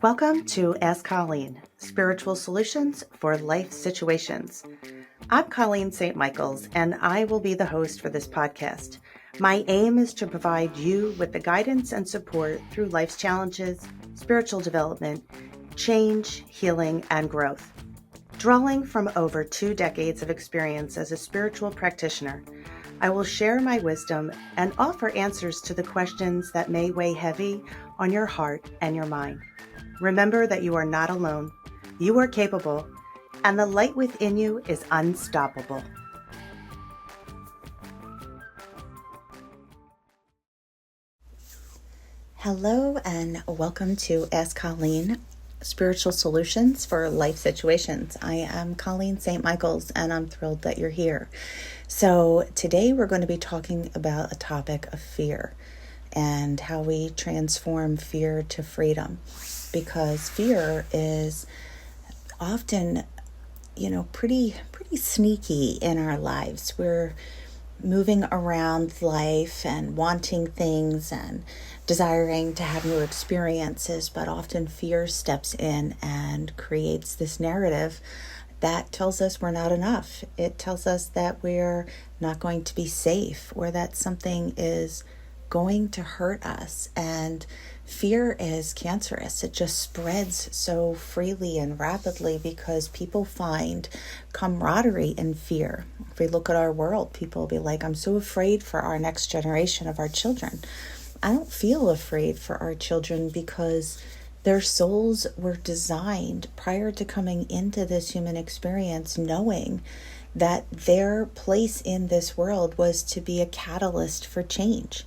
Welcome to Ask Colleen, Spiritual Solutions for Life Situations. I'm Colleen St. Michaels, and I will be the host for this podcast. My aim is to provide you with the guidance and support through life's challenges, spiritual development, change, healing, and growth. Drawing from over 2 decades of experience as a spiritual practitioner, I will share my wisdom and offer answers to the questions that may weigh heavy on your heart and your mind. Remember that you are not alone, you are capable, and the light within you is unstoppable. Hello and welcome to Ask Colleen, Spiritual Solutions for Life Situations. I am Colleen St. Michaels and I'm thrilled that you're here. So today we're going to be talking about a topic of fear and how we transform fear to freedom. Because fear is often, pretty sneaky in our lives. We're moving around life and wanting things and desiring to have new experiences, but often fear steps in and creates this narrative that tells us we're not enough. It tells us that we're not going to be safe or that something is going to hurt us. And fear is cancerous. It just spreads so freely and rapidly because people find camaraderie in fear. If we look at our world, people will be like, I'm so afraid for our next generation of our children. I don't feel afraid for our children because their souls were designed prior to coming into this human experience knowing that their place in this world was to be a catalyst for change.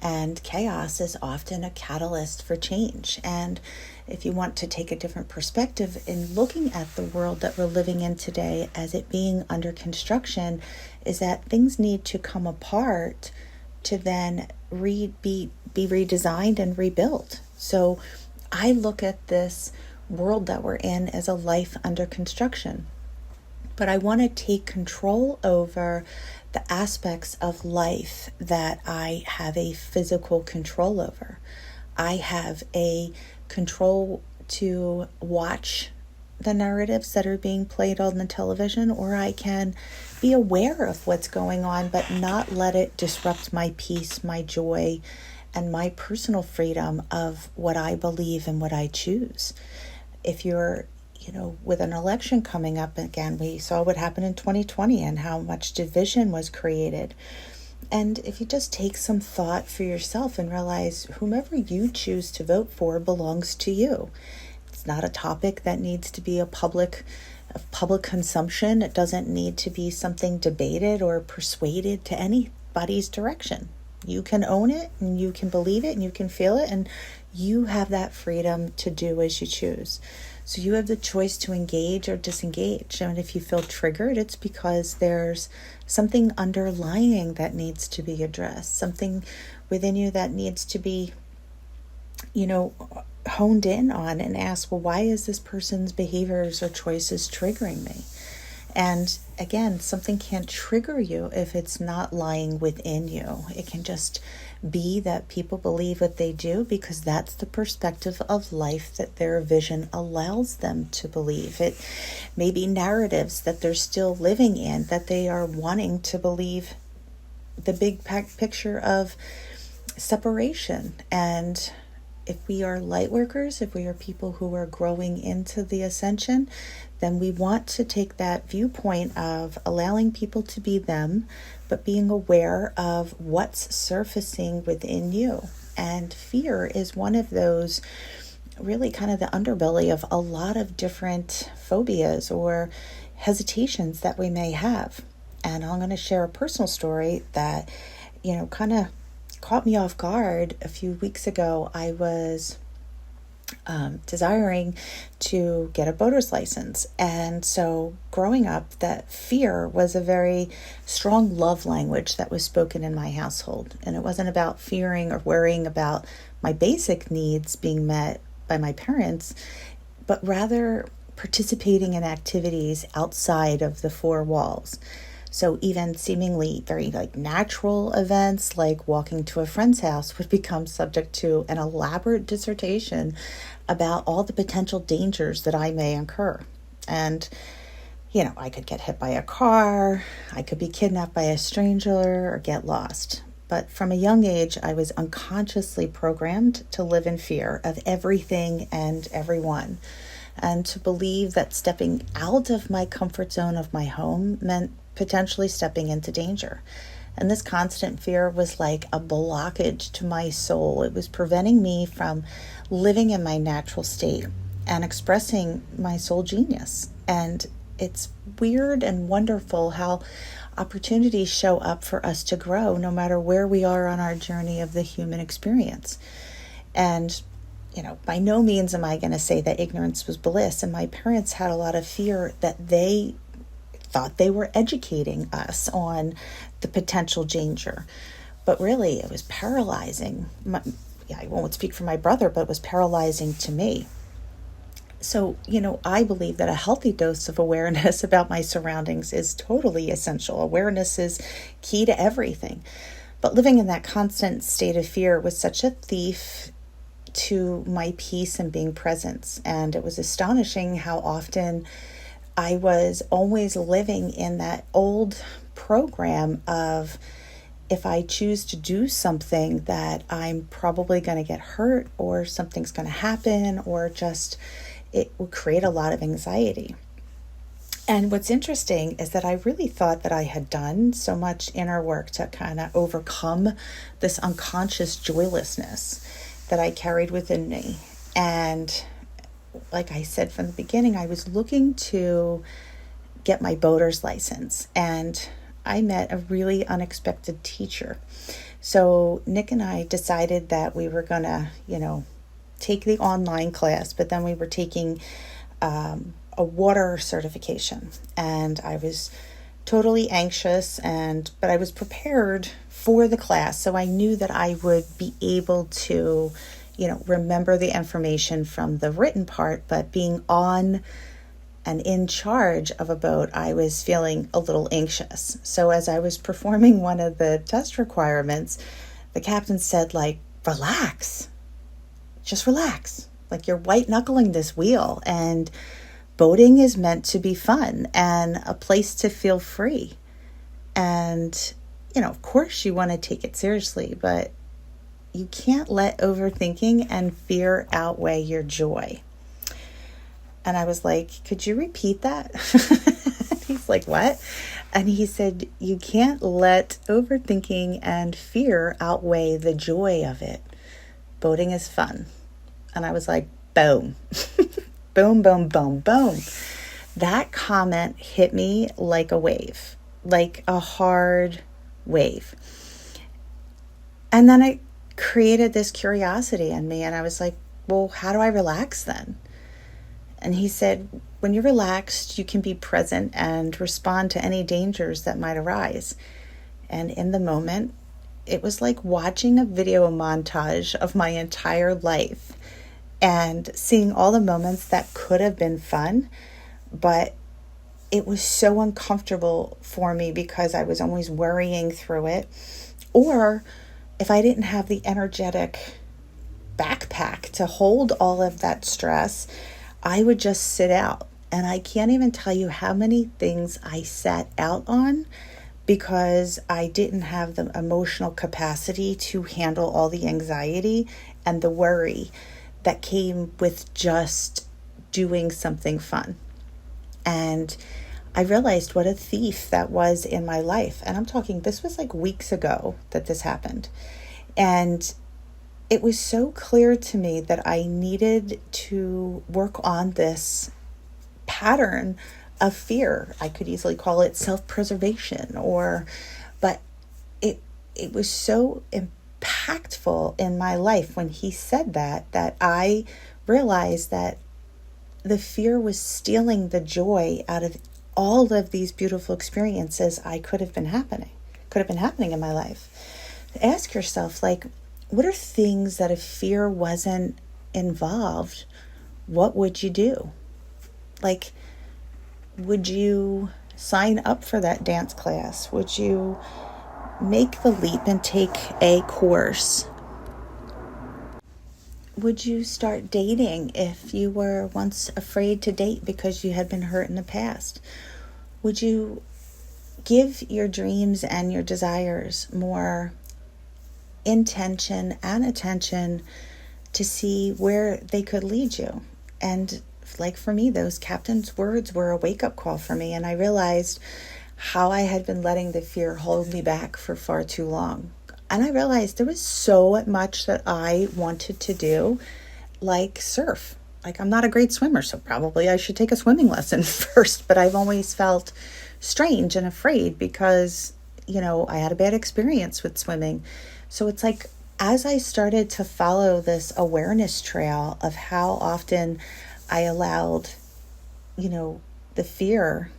And chaos is often a catalyst for change. And if you want to take a different perspective in looking at the world that we're living in today as it being under construction, is that things need to come apart to then be redesigned and rebuilt. So I look at this world that we're in as a life under construction. But I want to take control over the aspects of life that I have a physical control over. I have a control to watch the narratives that are being played on the television, or I can be aware of what's going on, but not let it disrupt my peace, my joy, and my personal freedom of what I believe and what I choose. If you're with an election coming up again, we saw what happened in 2020 and how much division was created. And if you just take some thought for yourself and realize whomever you choose to vote for belongs to you. It's not a topic that needs to be of public consumption. It doesn't need to be something debated or persuaded to anybody's direction. You can own it and you can believe it and you can feel it, and you have that freedom to do as you choose. So you have the choice to engage or disengage. And if you feel triggered, it's because there's something underlying that needs to be addressed, something within you that needs to be, honed in on and ask, well, why is this person's behaviors or choices triggering me? And again, something can't trigger you if it's not lying within you. It can just be that people believe what they do because that's the perspective of life that their vision allows them to believe. It may be narratives that they're still living in, that they are wanting to believe the big picture of separation. And if we are light workers, if we are people who are growing into the ascension, then we want to take that viewpoint of allowing people to be them, but being aware of what's surfacing within you. And fear is one of those, really kind of the underbelly of a lot of different phobias or hesitations that we may have. And I'm going to share a personal story that, kind of caught me off guard. A few weeks ago, I was desiring to get a boater's license. And so growing up, that fear was a very strong love language that was spoken in my household. And it wasn't about fearing or worrying about my basic needs being met by my parents, but rather participating in activities outside of the four walls. So even seemingly very like natural events like walking to a friend's house would become subject to an elaborate dissertation about all the potential dangers that I may incur. And I could get hit by a car, I could be kidnapped by a stranger, or get lost. But from a young age, I was unconsciously programmed to live in fear of everything and everyone, and to believe that stepping out of my comfort zone of my home meant potentially stepping into danger. And this constant fear was like a blockage to my soul. It was preventing me from living in my natural state and expressing my soul genius. And it's weird and wonderful how opportunities show up for us to grow no matter where we are on our journey of the human experience. And, by no means am I going to say that ignorance was bliss. And my parents had a lot of fear that they thought they were educating us on the potential danger. But really, it was paralyzing. I won't speak for my brother, but it was paralyzing to me. So, I believe that a healthy dose of awareness about my surroundings is totally essential. Awareness is key to everything. But living in that constant state of fear was such a thief to my peace and being present. And it was astonishing how often I was always living in that old program of, if I choose to do something, that I'm probably going to get hurt, or something's going to happen, or just it would create a lot of anxiety. And what's interesting is that I really thought that I had done so much inner work to kind of overcome this unconscious joylessness that I carried within me. And like I said from the beginning, I was looking to get my boater's license, and I met a really unexpected teacher. So Nick and I decided that we were going to, take the online class, but then we were taking a water certification. And I was totally anxious, but I was prepared for the class. So I knew that I would be able to, remember the information from the written part, but being on and in charge of a boat, I was feeling a little anxious. So as I was performing one of the test requirements, the captain said, relax. Just relax. You're white knuckling this wheel, and boating is meant to be fun and a place to feel free. And, of course you want to take it seriously, but you can't let overthinking and fear outweigh your joy. And I was like, could you repeat that? He's like, what? And he said, you can't let overthinking and fear outweigh the joy of it. Boating is fun. And I was like, boom, boom, boom, boom, boom. That comment hit me like a wave, like a hard wave. And then it created this curiosity in me. And I was like, well, how do I relax then? And he said, when you're relaxed, you can be present and respond to any dangers that might arise. And in the moment, it was like watching a video montage of my entire life and seeing all the moments that could have been fun, but it was so uncomfortable for me because I was always worrying through it. Or if I didn't have the energetic backpack to hold all of that stress, I would just sit out. And I can't even tell you how many things I sat out on because I didn't have the emotional capacity to handle all the anxiety and the worry that came with just doing something fun. And I realized what a thief that was in my life. And I'm talking, this was weeks ago that this happened. And it was so clear to me that I needed to work on this pattern of fear. I could easily call it self-preservation, but it was so impactful in my life when he said that I realized that the fear was stealing the joy out of all of these beautiful experiences could have been happening in my life. Ask yourself, what are things that if fear wasn't involved, what would you do? Would you sign up for that dance class? Would you make the leap and take a course? Would you start dating if you were once afraid to date because you had been hurt in the past? Would you give your dreams and your desires more intention and attention to see where they could lead you? And like for me, those captain's words were a wake-up call for me, and I realized how I had been letting the fear hold me back for far too long. And I realized there was so much that I wanted to do, like surf. Like, I'm not a great swimmer, so probably I should take a swimming lesson first, but I've always felt strange and afraid because, I had a bad experience with swimming. So it's like, as I started to follow this awareness trail of how often I allowed, the fear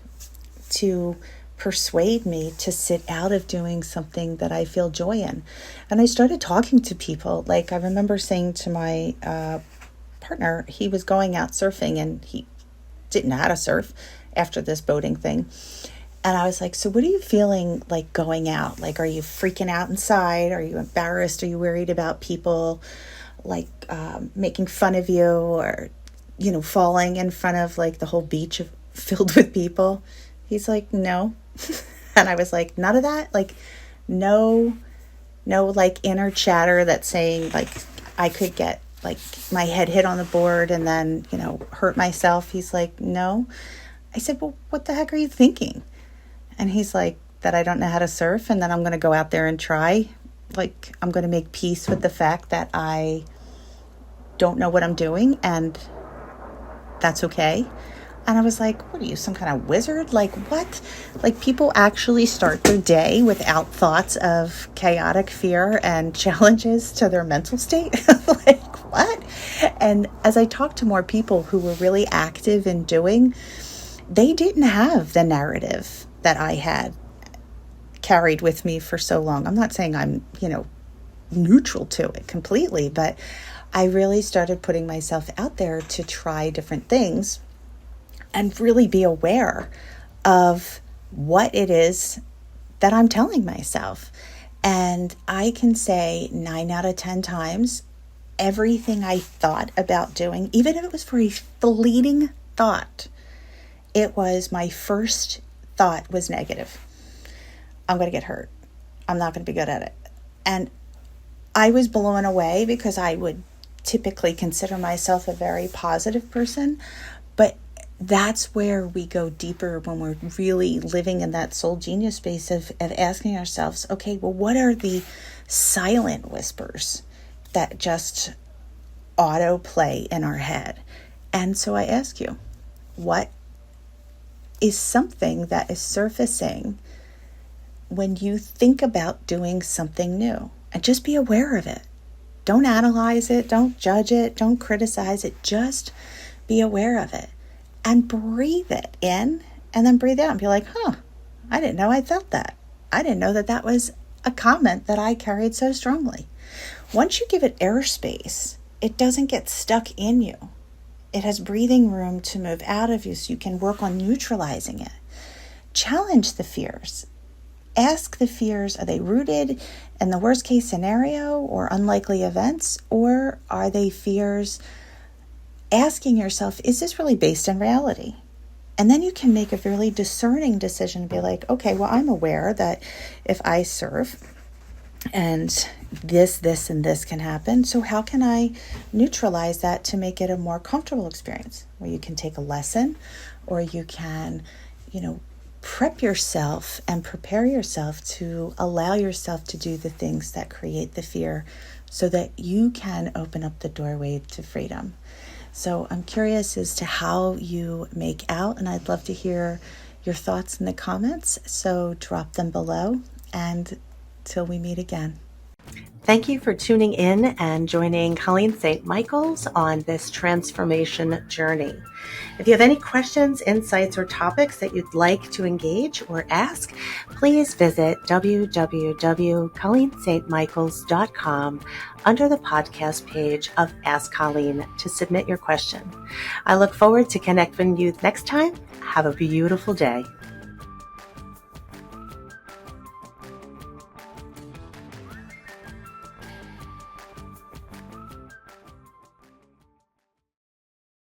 to persuade me to sit out of doing something that I feel joy in. And I started talking to people. Like, I remember saying to my partner, he was going out surfing and he didn't know how to surf after this boating thing. And I was like, so what are you feeling like going out? Like, are you freaking out inside? Are you embarrassed? Are you worried about people like making fun of you or, falling in front of like the whole beach filled with people? He's like, no. And I was like, none of that? Like, no, like inner chatter that's saying like I could get like my head hit on the board and then, hurt myself. He's like, no. I said, well, what the heck are you thinking? And he's like, that I don't know how to surf and then I'm going to go out there and try. Like, I'm going to make peace with the fact that I don't know what I'm doing and that's okay. And I was like, what are you, some kind of wizard? Like, what? Like, people actually start their day without thoughts of chaotic fear and challenges to their mental state? Like, what? And as I talked to more people who were really active in doing, they didn't have the narrative that I had carried with me for so long. I'm not saying I'm, neutral to it completely, but I really started putting myself out there to try different things and really be aware of what it is that I'm telling myself. And I can say 9 out of 10 times, everything I thought about doing, even if it was for a fleeting thought, it was my first thought was negative. I'm going to get hurt. I'm not going to be good at it. And I was blown away because I would typically consider myself a very positive person, but that's where we go deeper when we're really living in that soul genius space of asking ourselves, okay, well, what are the silent whispers that just autoplay in our head? And so I ask you, what is something that is surfacing when you think about doing something new? And just be aware of it. Don't analyze it. Don't judge it. Don't criticize it. Just be aware of it. And breathe it in and then breathe out and be like, I didn't know I felt that. I didn't know that that was a comment that I carried so strongly. Once you give it airspace, it doesn't get stuck in you. It has breathing room to move out of you so you can work on neutralizing it. Challenge the fears. Ask the fears, are they rooted in the worst case scenario or unlikely events? Or are they fears asking yourself, is this really based in reality? And then you can make a really discerning decision and be like, okay, well, I'm aware that if I surf and this, and this can happen. So how can I neutralize that to make it a more comfortable experience where you can take a lesson or you can, prep yourself and prepare yourself to allow yourself to do the things that create the fear so that you can open up the doorway to freedom. So I'm curious as to how you make out, and I'd love to hear your thoughts in the comments. So drop them below, and till we meet again. Thank you for tuning in and joining Colleen St. Michael's on this transformation journey. If you have any questions, insights, or topics that you'd like to engage or ask, please visit www.colleenstmichaels.com under the podcast page of Ask Colleen to submit your question. I look forward to connecting with you next time. Have a beautiful day.